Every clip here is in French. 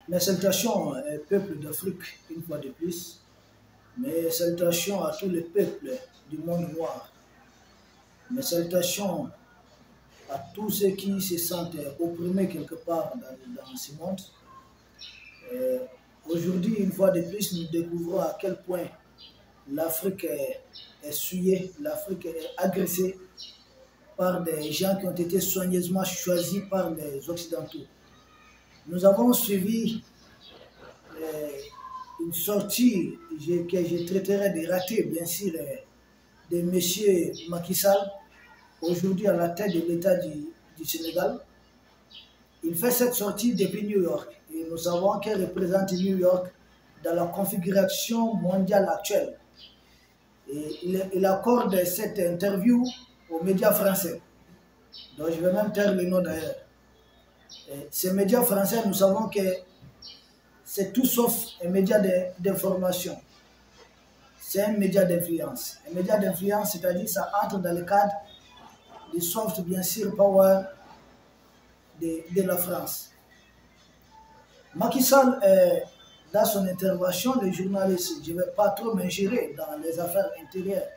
Mes salutations peuple d'Afrique, une fois de plus. Mes salutations à tous les peuples du monde noir. Mes salutations à tous ceux qui se sentent opprimés quelque part dans ce monde. Aujourd'hui, une fois de plus, nous découvrons à quel point l'Afrique est souillée, l'Afrique est agressée par des gens qui ont été soigneusement choisis par les Occidentaux. Nous avons suivi une sortie que je traiterai de ratée, bien sûr, de M. Macky Sall, aujourd'hui à la tête de l'État du Sénégal. Il fait cette sortie depuis New York et nous savons qu'elle représente New York dans la configuration mondiale actuelle. Et il accorde cette interview aux médias français, dont je vais même taire le nom d'ailleurs. Ces médias français, nous savons que c'est tout sauf un média d'information. C'est un média d'influence. Un média d'influence, c'est-à-dire ça entre dans le cadre du soft, bien sûr, power de la France. Macky Sall, dans son intervention, les journalistes, je ne vais pas trop m'ingérer dans les affaires intérieures,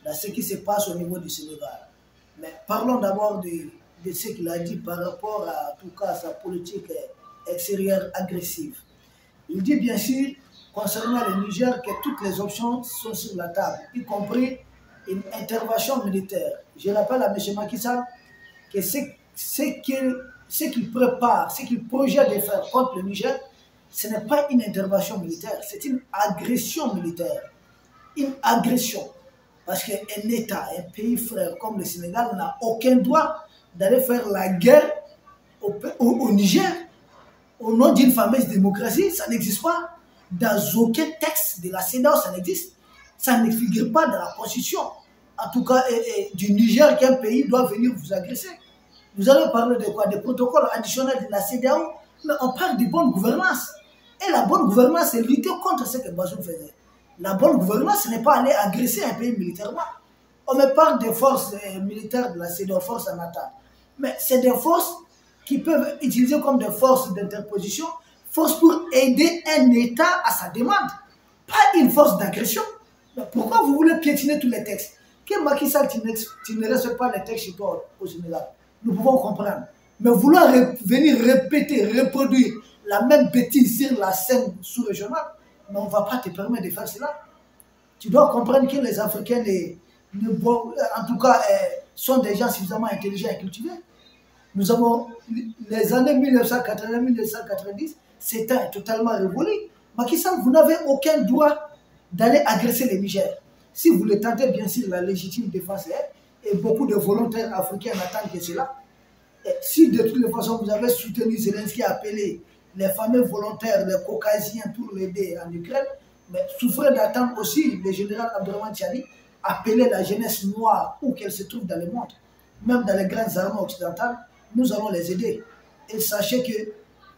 dans ce qui se passe au niveau du Sénégal. Mais parlons d'abord de ce qu'il a dit par rapport à, en tout cas, à sa politique extérieure agressive. Il dit bien sûr, concernant le Niger, que toutes les options sont sur la table, y compris une intervention militaire. Je rappelle à M. Macky Sall que ce qu'il prépare, ce qu'il projette de faire contre le Niger, ce n'est pas une intervention militaire, c'est une agression militaire. Une agression. Parce qu'un État, un pays frère comme le Sénégal n'a aucun droit d'aller faire la guerre au Niger au nom d'une fameuse démocratie. Ça n'existe pas. Dans aucun texte de la CEDEAO, ça n'existe. Ça ne figure pas dans la constitution. En tout cas, du Niger, qu'un pays doit venir vous agresser. Vous allez parler de quoi? Des protocoles additionnels de la CEDEAO, mais on parle de bonne gouvernance. Et la bonne gouvernance, c'est lutter contre ce que Bazoum faisait. La bonne gouvernance, ce n'est pas aller agresser un pays militairement. On me parle des forces militaires de la CEDEAO, forces en attaque. Mais c'est des forces qui peuvent utiliser comme des forces d'interposition, forces pour aider un État à sa demande, pas une force d'agression. Pourquoi vous voulez piétiner tous les textes? Que Macky Sall, tu ne respectes pas les textes chez toi au Sénégal. Nous pouvons comprendre. Mais vouloir venir répéter, reproduire la même bêtise sur la scène sous-régionale, mais on ne va pas te permettre de faire cela. Tu dois comprendre que les Africains, en tout cas, sont des gens suffisamment intelligents et cultivés. Nous avons les années 1980-1990, c'était totalement révolu. Macky Sall, vous n'avez aucun droit d'aller agresser les Niger. Si vous le tentez, bien sûr, la légitime défense est, et beaucoup de volontaires africains n'attendent que cela. Et si de toutes les façons vous avez soutenu Zelensky, appelé les fameux volontaires, les caucasiens pour l'aider en Ukraine, mais souffrez d'attendre aussi le général Abdourahmane Tiani, appeler la jeunesse noire où qu'elle se trouve dans le monde, même dans les grandes armées occidentales, nous allons les aider. Et sachez que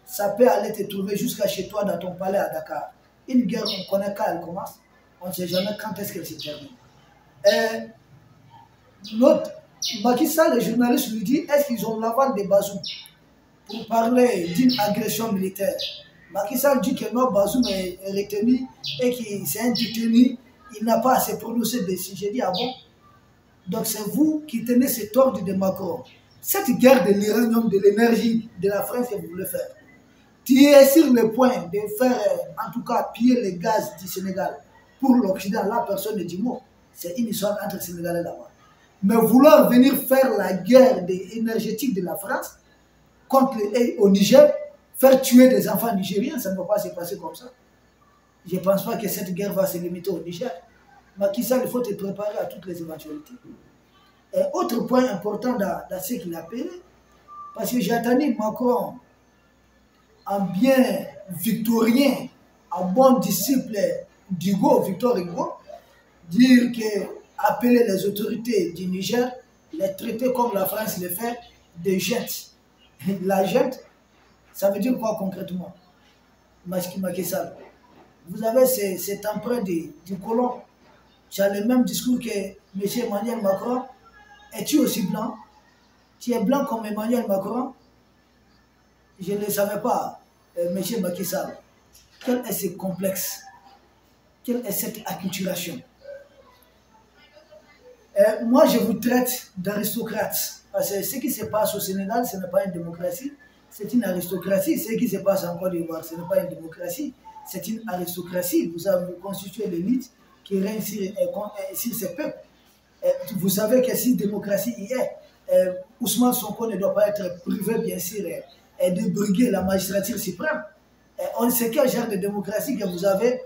ça peut aller te trouver jusqu'à chez toi dans ton palais à Dakar. Une guerre, on connaît quand elle commence, on ne sait jamais quand est-ce qu'elle se termine. L'autre, Macky Sall, les journalistes lui disent, est-ce qu'ils ont l'aval de Bazoum pour parler d'une agression militaire? Macky Sall dit que non, Bazoum est retenu et que c'est un détenu, il n'a pas à se prononcer dessus. J'ai dit, ah bon? Donc c'est vous qui tenez cet ordre de Macron. Cette guerre de l'uranium, de l'énergie de la France que vous voulez faire, tu es sur le point de faire, en tout cas, piller les gaz du Sénégal pour l'Occident. Là, personne ne dit mot. C'est une histoire entre Sénégalais là-bas. Mais vouloir venir faire la guerre énergétique de la France contre au Niger, faire tuer des enfants nigériens, ça ne va pas se passer comme ça. Je ne pense pas que cette guerre va se limiter au Niger. Macky Sall, il faut te préparer à toutes les éventualités. Et autre point important dans ce qu'il a appelé, parce que j'ai entendu Macron, en bien victorien, en bon disciple d'Hugo, Victor Hugo, dire que appeler les autorités du Niger, les traiter comme la France le fait, des jets. La jette, ça veut dire quoi concrètement? Macky Sall, vous avez cet emprunt du colon. Tu as le même discours que M. Emmanuel Macron. Es-tu aussi blanc? Tu es blanc comme Emmanuel Macron? Je ne le savais pas. M. Macky Sall, quel est ce complexe? Quelle est cette acculturation? Moi, je vous traite d'aristocrate. Parce que ce qui se passe au Sénégal, ce n'est pas une démocratie, c'est une aristocratie. Ce qui se passe en Côte d'Ivoire, ce n'est pas une démocratie, c'est une aristocratie. Vous avez constitué l'élite qui règne sur ces peuples. Vous savez que si démocratie y est, Ousmane Sonko ne doit pas être privé, bien sûr, de briguer la magistrature suprême. On sait quel genre de démocratie que vous avez,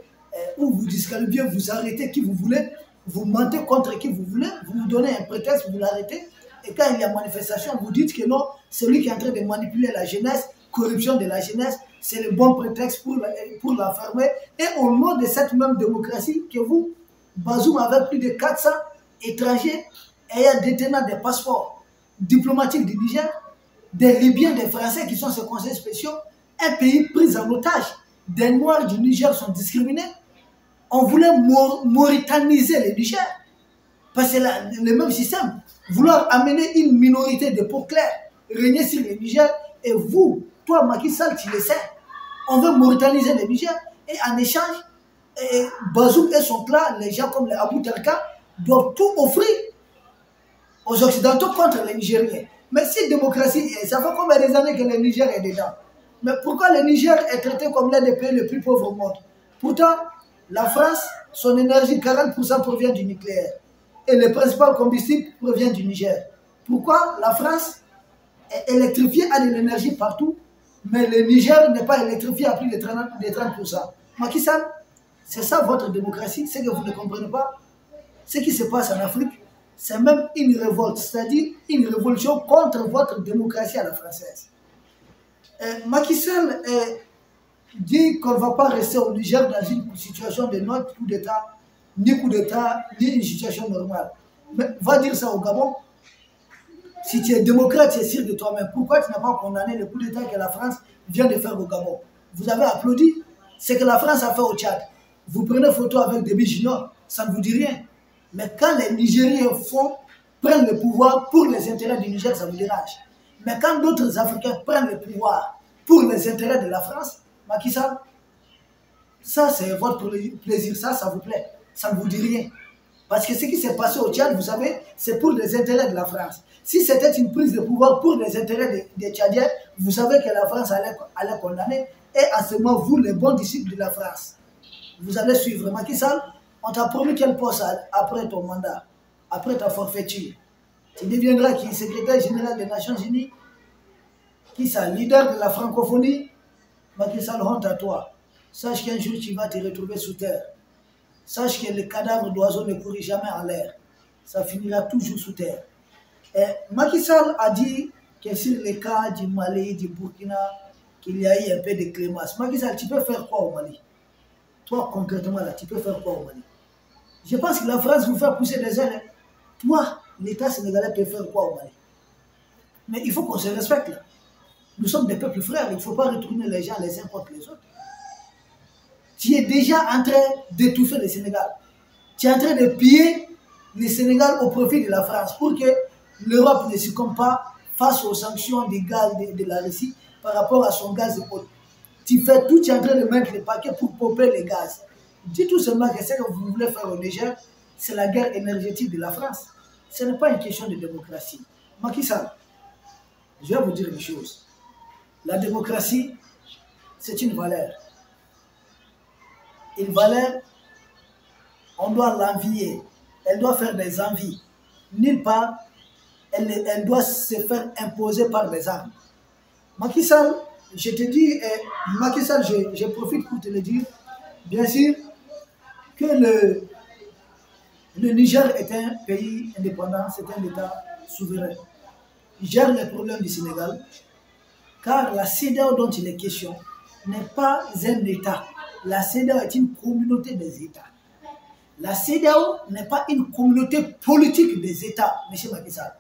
où vous disqualifiez, vous arrêtez qui vous voulez, vous mentez contre qui vous voulez, vous vous donnez un prétexte, vous l'arrêtez, et quand il y a manifestation, vous dites que non, celui qui est en train de manipuler la jeunesse, corruption de la jeunesse, c'est le bon prétexte pour l'enfermer. Et au nom de cette même démocratie que vous, Bazoum, avec plus de 400 étrangers ayant détenant des passeports diplomatiques du Niger, des Libyens, des Français qui sont ses conseillers spéciaux, un pays pris en otage, des Noirs du Niger sont discriminés. On voulait mauritaniser le Niger. Parce que le même système, vouloir amener une minorité de peau claire, régner sur le Niger, et vous, toi Macky Sall, tu le sais, on veut mauritaniser le Niger, et en échange, Bazoum et son clan, les gens comme les Abou Terka, doivent tout offrir aux Occidentaux contre les Nigériens. Mais si démocratie, ça fait combien d'années que le Niger est dedans? Mais pourquoi le Niger est traité comme l'un des pays les plus pauvres au monde? Pourtant, la France, son énergie, 40% provient du nucléaire. Et le principal combustible provient du Niger. Pourquoi la France est électrifiée, a de l'énergie partout, mais le Niger n'est pas électrifié à plus de 30%? Macky Sall, c'est ça votre démocratie, c'est que vous ne comprenez pas. Ce qui se passe en Afrique, c'est même une révolte, c'est-à-dire une révolution contre votre démocratie à la française. Macky Sall dit qu'on ne va pas rester au Niger dans une situation de notre coup d'État, ni une situation normale. Mais va dire ça au Gabon. Si tu es démocrate, tu es sûr de toi-même. Pourquoi tu n'as pas condamné le coup d'État que la France vient de faire au Gabon? Vous avez applaudi ce que la France a fait au Tchad. Vous prenez photo avec Déby Junior, ça ne vous dit rien. Mais quand les Nigériens prennent le pouvoir pour les intérêts du Niger, ça vous dérange. Mais quand d'autres Africains prennent le pouvoir pour les intérêts de la France, Macky Sall, ça c'est votre plaisir, ça vous plaît, ça ne vous dit rien. Parce que ce qui s'est passé au Tchad, vous savez, c'est pour les intérêts de la France. Si c'était une prise de pouvoir pour les intérêts des Tchadiens, vous savez que la France allait condamner. Et à ce moment, vous, les bons disciples de la France, vous allez suivre Macky Sall. On t'a promis quel poste après ton mandat, après ta forfaiture? Tu deviendras qui? Secrétaire général des Nations Unies? Qui ça? Leader de la francophonie? Macky Sall, honte à toi. Sache qu'un jour tu vas te retrouver sous terre. Sache que le cadavre d'oiseau ne courit jamais en l'air. Ça finira toujours sous terre. Et Macky Sall a dit que sur le cas du Mali, du Burkina, qu'il y a eu un peu de clémence. Macky Sall, tu peux faire quoi au Mali? Toi, concrètement, là, tu peux faire quoi au Mali? Je pense que la France vous fait pousser des ailes. Toi, l'État sénégalais peut faire quoi au Mali? Mais il faut qu'on se respecte là. Nous sommes des peuples frères, il ne faut pas retourner les gens les uns contre les autres. Tu es déjà en train d'étouffer le Sénégal. Tu es en train de piller le Sénégal au profit de la France pour que l'Europe ne succombe pas face aux sanctions du gaz de la Russie par rapport à son gaz de pétrole. Tu fais tout, tu es en train de mettre les paquets pour pomper les gaz. Dis tout seulement que ce que vous voulez faire au Niger, c'est la guerre énergétique de la France. Ce n'est pas une question de démocratie. Macky Sall, je vais vous dire une chose. La démocratie, c'est une valeur. Une valeur, on doit l'envier. Elle doit faire des envies. Nulle part, elle doit se faire imposer par des armes. Macky Sall, je te dis, Macky Sall, je profite pour te le dire, bien sûr, que le Niger est un pays indépendant, c'est un État souverain. Il gère les problèmes du Sénégal, car la CEDEAO dont il est question n'est pas un État. La CEDEAO est une communauté des États. La CEDEAO n'est pas une communauté politique des États, M. Macky Sall.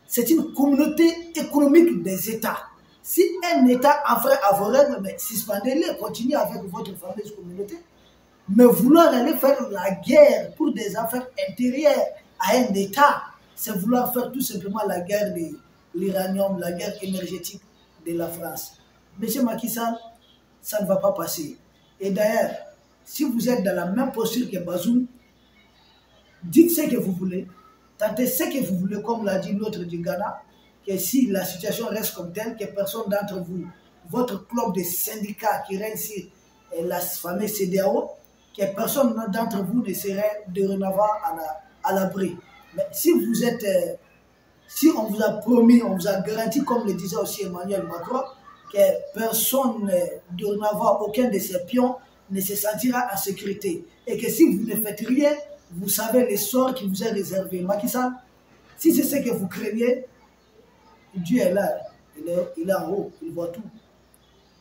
C'est une communauté économique des États. Si un État enfreint à vos règles, suspendez-les, continuez avec votre fameuse communauté. Mais vouloir aller faire la guerre pour des affaires intérieures à un État, c'est vouloir faire tout simplement la guerre de l'uranium, la guerre énergétique de la France. M. Macky Sall, ça ne va pas passer. Et d'ailleurs, si vous êtes dans la même posture que Bazoum, dites ce que vous voulez, tentez ce que vous voulez, comme l'a dit l'autre du Ghana, que si la situation reste comme telle, que personne d'entre vous, votre club de syndicats qui règne sur la fameuse CEDEAO, que personne d'entre vous ne serait dorénavant à l'abri. Mais si vous êtes, si on vous a promis, on vous a garanti, comme le disait aussi Emmanuel Macron, que personne dorénavant, aucun de ces pions ne se sentira en sécurité. Et que si vous ne faites rien, vous savez le sort qui vous est réservé. Macky Sall, si c'est ce que vous craignez, Dieu est là, il est en haut, il voit tout.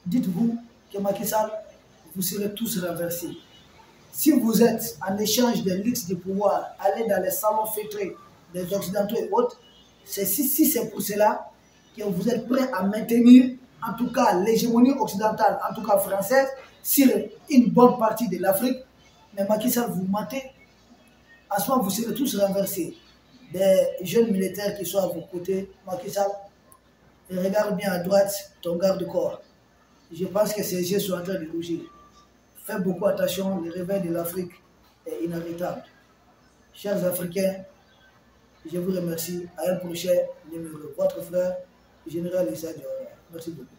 Dites-vous que Macky Sall, vous serez tous renversés. Si vous êtes en échange de luxe du pouvoir, allez dans les salons feutrés des Occidentaux et autres, si c'est pour cela que vous êtes prêts à maintenir, en tout cas, l'hégémonie occidentale, en tout cas française, sur une bonne partie de l'Afrique, mais Macky Sall, vous mentez. À ce moment, vous serez tous renversés. Des jeunes militaires qui sont à vos côtés, Macky Sall, et regarde bien à droite ton garde-corps. Je pense que ses yeux sont en train de rougir. Faites beaucoup attention, le réveil de l'Afrique est inarrêtable. Chers Africains, je vous remercie. À un prochain numéro. Votre frère, Général Issa Diawara. Merci beaucoup.